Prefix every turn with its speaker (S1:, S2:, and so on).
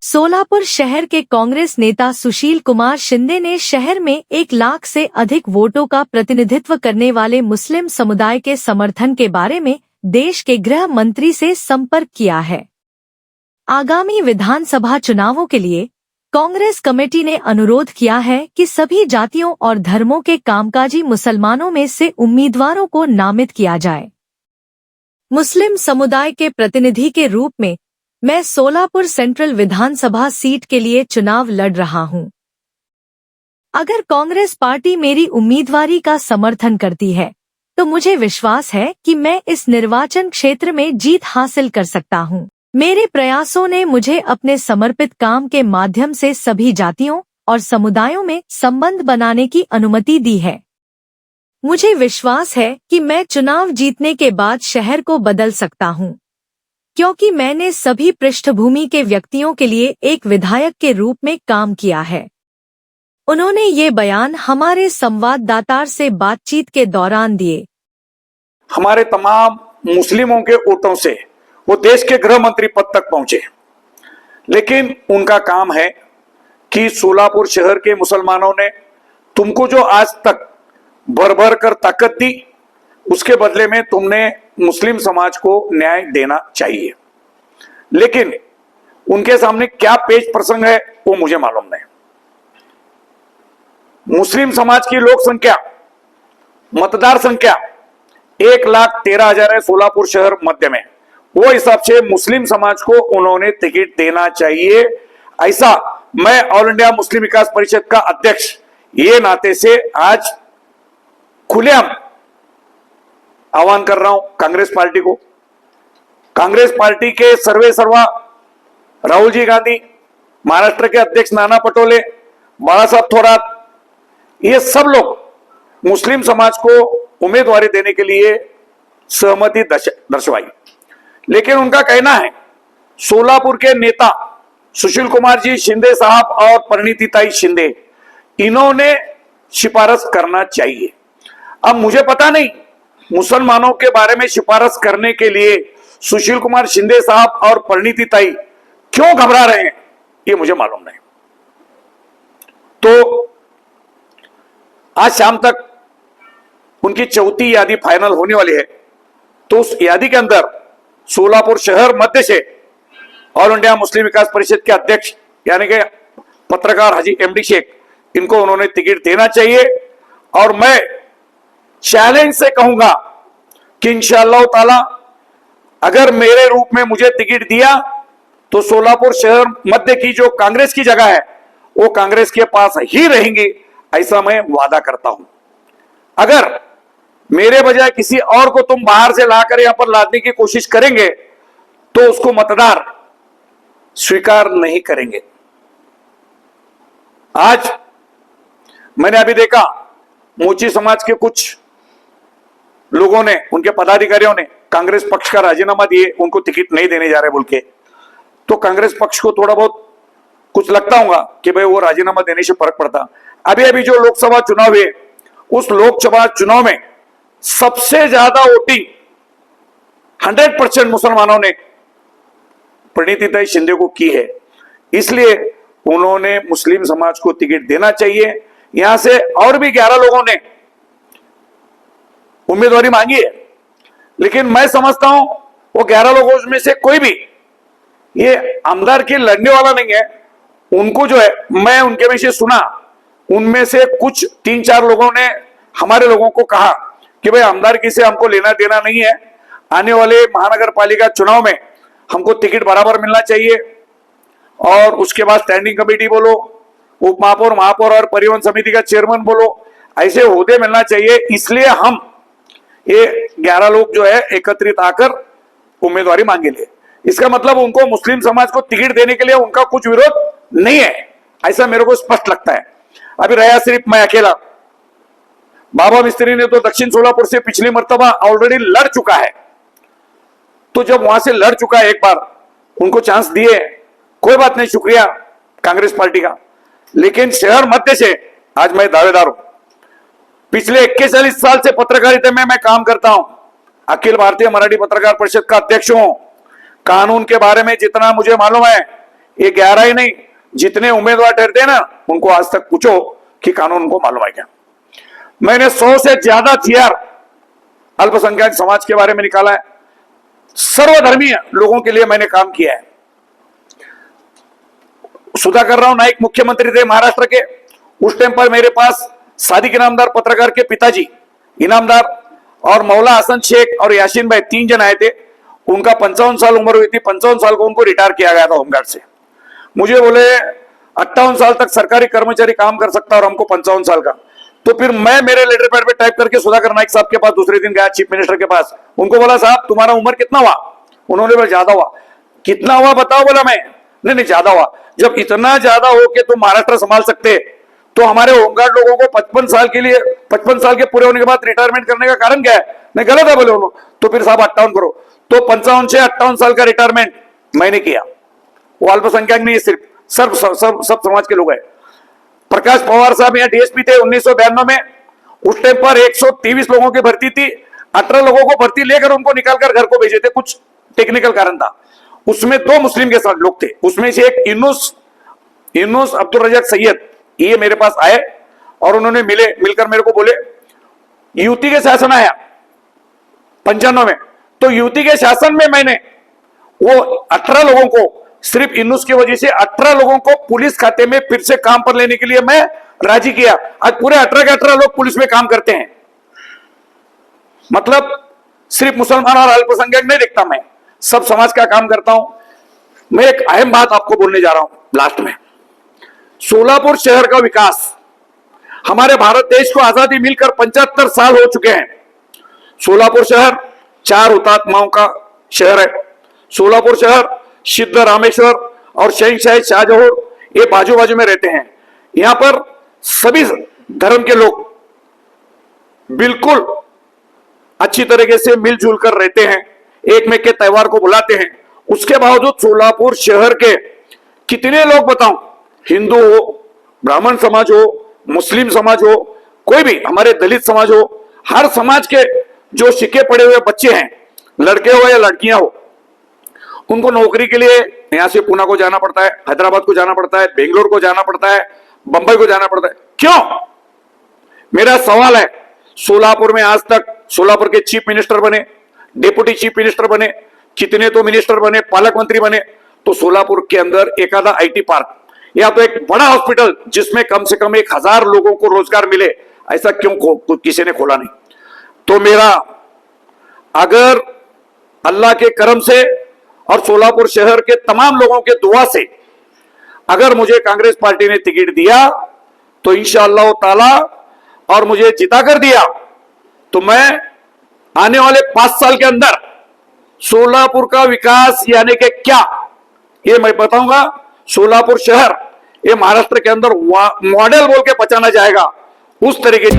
S1: सोलापुर शहर के कांग्रेस नेता सुशील कुमार शिंदे ने शहर में 1 लाख से अधिक वोटों का प्रतिनिधित्व करने वाले मुस्लिम समुदाय के समर्थन के बारे में देश के गृह मंत्री से संपर्क किया है। आगामी विधानसभा चुनावों के लिए कांग्रेस कमेटी ने अनुरोध किया है कि सभी जातियों और धर्मों के कामकाजी मुसलमानों में से उम्मीदवारों को नामित किया जाए। मुस्लिम समुदाय के प्रतिनिधि के रूप में मैं सोलापुर सेंट्रल विधानसभा सीट के लिए चुनाव लड़ रहा हूं। अगर कांग्रेस पार्टी मेरी उम्मीदवारी का समर्थन करती है तो मुझे विश्वास है कि मैं इस निर्वाचन क्षेत्र में जीत हासिल कर सकता हूं। मेरे प्रयासों ने मुझे अपने समर्पित काम के माध्यम से सभी जातियों और समुदायों में संबंध बनाने की अनुमति दी है। मुझे विश्वास है कि मैं चुनाव जीतने के बाद शहर को बदल सकता हूं, क्योंकि मैंने सभी पृष्ठभूमि के व्यक्तियों के लिए एक विधायक के रूप में काम किया है। उन्होंने ये बयान हमारे संवाददाता से बातचीत के दौरान दिए।
S2: हमारे तमाम मुस्लिमों के वोटों से वो देश के गृह मंत्री पद तक पहुंचे, लेकिन उनका काम है कि सोलापुर शहर के मुसलमानों ने तुमको जो आज तक भर भर कर ताकत दी, उसके बदले में तुमने मुस्लिम समाज को न्याय देना चाहिए। लेकिन उनके सामने क्या पेच प्रसंग है वो मुझे मालूम नहीं। मुस्लिम समाज की लोक संख्या, मतदार संख्या 1,13,000 है सोलापुर शहर मध्य में। वो हिसाब से मुस्लिम समाज को उन्होंने टिकट देना चाहिए, ऐसा मैं ऑल इंडिया मुस्लिम विकास परिषद का अध्यक्ष ये नाते से आज खुलेआम आह्वान कर रहा हूं कांग्रेस पार्टी को। कांग्रेस पार्टी के सर्वे सर्वा राहुल जी गांधी, महाराष्ट्र के अध्यक्ष नाना पटोले, बाला साहब थोरात, ये सब लोग मुस्लिम समाज को उम्मीदवारी देने के लिए सहमति दर्शवाई। लेकिन उनका कहना है सोलापुर के नेता सुशील कुमार जी शिंदे साहब और परिणीतिताई शिंदे, इन्होंने सिफारिश करना चाहिए। अब मुझे पता नहीं मुसलमानों के बारे में सिफारिश करने के लिए सुशील कुमार शिंदे साहब और परिणीतिताई क्यों घबरा रहे हैं, ये मुझे मालूम नहीं। तो आज शाम तक उनकी चौथी यादी फाइनल होने वाली है। तो उस यादी के अंदर सोलापुर शहर मध्य से ऑल इंडिया मुस्लिम विकास परिषद के अध्यक्ष यानी कि पत्रकार हाजी एमडी शेख, इनको उन्होंने टिकट देना चाहिए। और मैं चैलेंज से कहूंगा कि इंशाअल्लाह ताला अगर मेरे रूप में मुझे टिकट दिया तो सोलापुर शहर मध्य की जो कांग्रेस की जगह है वो कांग्रेस के पास ही रहेंगी, ऐसा मैं वादा करता हूं। अगर मेरे बजाय किसी और को तुम बाहर से लाकर यहां पर लादने की कोशिश करेंगे तो उसको मतदार स्वीकार नहीं करेंगे। आज मैंने अभी देखा मोची समाज के कुछ लोगों ने, उनके पदाधिकारियों ने कांग्रेस पक्ष का राजीनामा दिए, उनको टिकट नहीं देने जा रहे बोल के। तो कांग्रेस पक्ष को थोड़ा बहुत कुछ लगता होगा कि भाई वो राजीनामा देने से फर्क पड़ता। अभी अभी जो लोकसभा चुनाव हुए, उस लोकसभा चुनाव में सबसे ज्यादा वोटिंग 100% मुसलमानों ने परिणीतिताई शिंदे को की है। इसलिए उन्होंने मुस्लिम समाज को टिकट देना चाहिए। यहां से और भी 11 लोगों ने उम्मीदवारी मांगी है, लेकिन मैं समझता हूं वो 11 लोगों में से कोई भी ये आमदार के लड़ने वाला नहीं है। उनको जो है, मैं उनके में से सुना, उनमें से कुछ 3-4 लोगों ने हमारे लोगों को कहा कि भाई आमदारकी से हमको लेना देना नहीं है, आने वाले महानगर पालिका चुनाव में हमको टिकट बराबर मिलना चाहिए। और उसके बाद स्टैंडिंग कमेटी बोलो, उप महापौर, महापौर और परिवहन समिति का चेयरमैन बोलो, ऐसे ओहदे मिलना चाहिए। इसलिए हम ये 11 लोग जो है एकत्रित आकर उम्मीदवारी मांगेंगे। इसका मतलब उनको मुस्लिम समाज को टिकट देने के लिए उनका कुछ विरोध नहीं है, ऐसा मेरे को स्पष्ट लगता है। अभी रहा सिर्फ मैं अकेला। बाबा मिस्त्री ने तो दक्षिण सोलापुर से पिछली मर्तबा ऑलरेडी लड़ चुका है। तो जब वहां से लड़ चुका है एक बार, उनको चांस दिए, कोई बात नहीं, शुक्रिया कांग्रेस पार्टी का। लेकिन शहर मध्य से आज मैं दावेदार हूं। पिछले 41 साल से पत्रकारिता में मैं काम करता हूं। अखिल भारतीय मराठी पत्रकार परिषद का अध्यक्ष हूं। कानून के बारे में जितना मुझे मालूम है, ये 11 ही नहीं, जितने उम्मीदवार ठहरते हैं ना, उनको आज तक पूछो कि कानून उनको मालूम है क्या। मैंने 100 से ज्यादा जीआर अल्पसंख्यक समाज के बारे में निकाला है। सर्वधर्मीय लोगों के लिए मैंने काम किया है। सुधाकर राव नाइक मुख्यमंत्री थे महाराष्ट्र के, उस टाइम पर मेरे पास सादिक इनामदार पत्रकार के पिताजी इनामदार और मौला हसन शेख और यासीन भाई 3 जन आए थे। उनका 55 साल उम्र हुई थी, 55 साल को उनको रिटायर किया गया था होमगार्ड से। मुझे बोले 58 साल तक सरकारी कर्मचारी काम कर सकता और हमको 55 साल का। तो फिर मैं मेरे लेटर पैड पे टाइप करके सुधाकर नाइक साहब के पास दूसरे दिन गया, चीफ मिनिस्टर के पास। उनको बोला साहब तुम्हारा उम्र कितना हुआ? उन्होंने बोला ज्यादा हुआ। कितना हुआ बताओ? बोला मैं नहीं ज्यादा हुआ। जब इतना ज्यादा हो कि तुम महाराष्ट्र संभाल सकते तो हमारे होमगार्ड लोगों को 55 साल के लिए 55 साल के पूरे होने के बाद रिटायरमेंट करने का कारण क्या है? नहीं गलत है बोले उन्होंने। तो फिर साहब 58 करो। तो 55 से 58 साल का रिटायरमेंट मैंने किया। वो अल्पसंख्यक नहीं, सिर्फ सब समाज के लोग हैं। प्रकाश पवार साहब यहाँ डीएसपी थे 1992 में। उस टाइम पर 123 लोगों की भर्ती थी, 18 लोगों को भर्ती लेकर उनको निकालकर घर को भेजे थे। कुछ टेक्निकल कारण था। उसमें 2 मुस्लिम के साथ लोग थे। उसमें से एक यूनुस अब्दुल रजाक सैयद, ये मेरे पास आए और उन्होंने मिलकर मेरे को बोले यूती के शासन आया 95 में। तो यूती के शासन में मैंने वो 18 लोगों को, सिर्फ यूनुस की वजह से 18 लोगों को पुलिस खाते में फिर से काम पर लेने के लिए मैं राजी किया। आज पूरे 18 के 18 लोग पुलिस में काम करते हैं। मतलब सिर्फ मुसलमान और अल्पसंख्यक नहीं देखता, मैं सब समाज का काम करता हूं। मैं एक अहम बात आपको बोलने जा रहा हूं लास्ट में। सोलापुर शहर का विकास, हमारे भारत देश को आजादी मिलकर 75 साल हो चुके हैं। सोलापुर शहर 4 हुतात्माओं का शहर है। सोलापुर शहर सिद्ध रामेश्वर और शहंशाह शाहजहूर ये बाजू बाजू में रहते हैं। यहां पर सभी धर्म के लोग बिल्कुल अच्छी तरीके से मिलजुल कर रहते हैं, एक में के त्योहार को बुलाते हैं। उसके बावजूद सोलापुर शहर के कितने लोग बताऊं, हिंदू हो, ब्राह्मण समाज हो, मुस्लिम समाज हो, कोई भी, हमारे दलित समाज हो, हर समाज के जो सिक्के पड़े हुए बच्चे हैं, लड़के हो या लड़कियां हो, उनको नौकरी के लिए यहां से पुणे को जाना पड़ता है, हैदराबाद को जाना पड़ता है, बेंगलोर को जाना पड़ता है, बंबई को जाना पड़ता है। क्यों? मेरा सवाल है, सोलापुर में आज तक सोलापुर के चीफ मिनिस्टर बने, डिप्टी चीफ मिनिस्टर बने, कितने तो मिनिस्टर बने, पालक मंत्री बने, तो सोलापुर के अंदर एक आधा आईटी पार्क या तो एक बड़ा हॉस्पिटल जिसमें कम से कम 1000 लोगों को रोजगार मिले, ऐसा क्यों किसी ने खोला नहीं? तो मेरा, अगर अल्लाह के करम से और सोलापुर शहर के तमाम लोगों के दुआ से अगर मुझे कांग्रेस पार्टी ने टिकट दिया तो इंशाअल्लाह ताला, और मुझे जिता कर दिया, तो मैं आने वाले 5 साल के अंदर सोलापुर का विकास यानी कि क्या, ये मैं बताऊंगा। सोलापुर शहर ये महाराष्ट्र के अंदर मॉडल बोल के पहचाना जाएगा, उस तरीके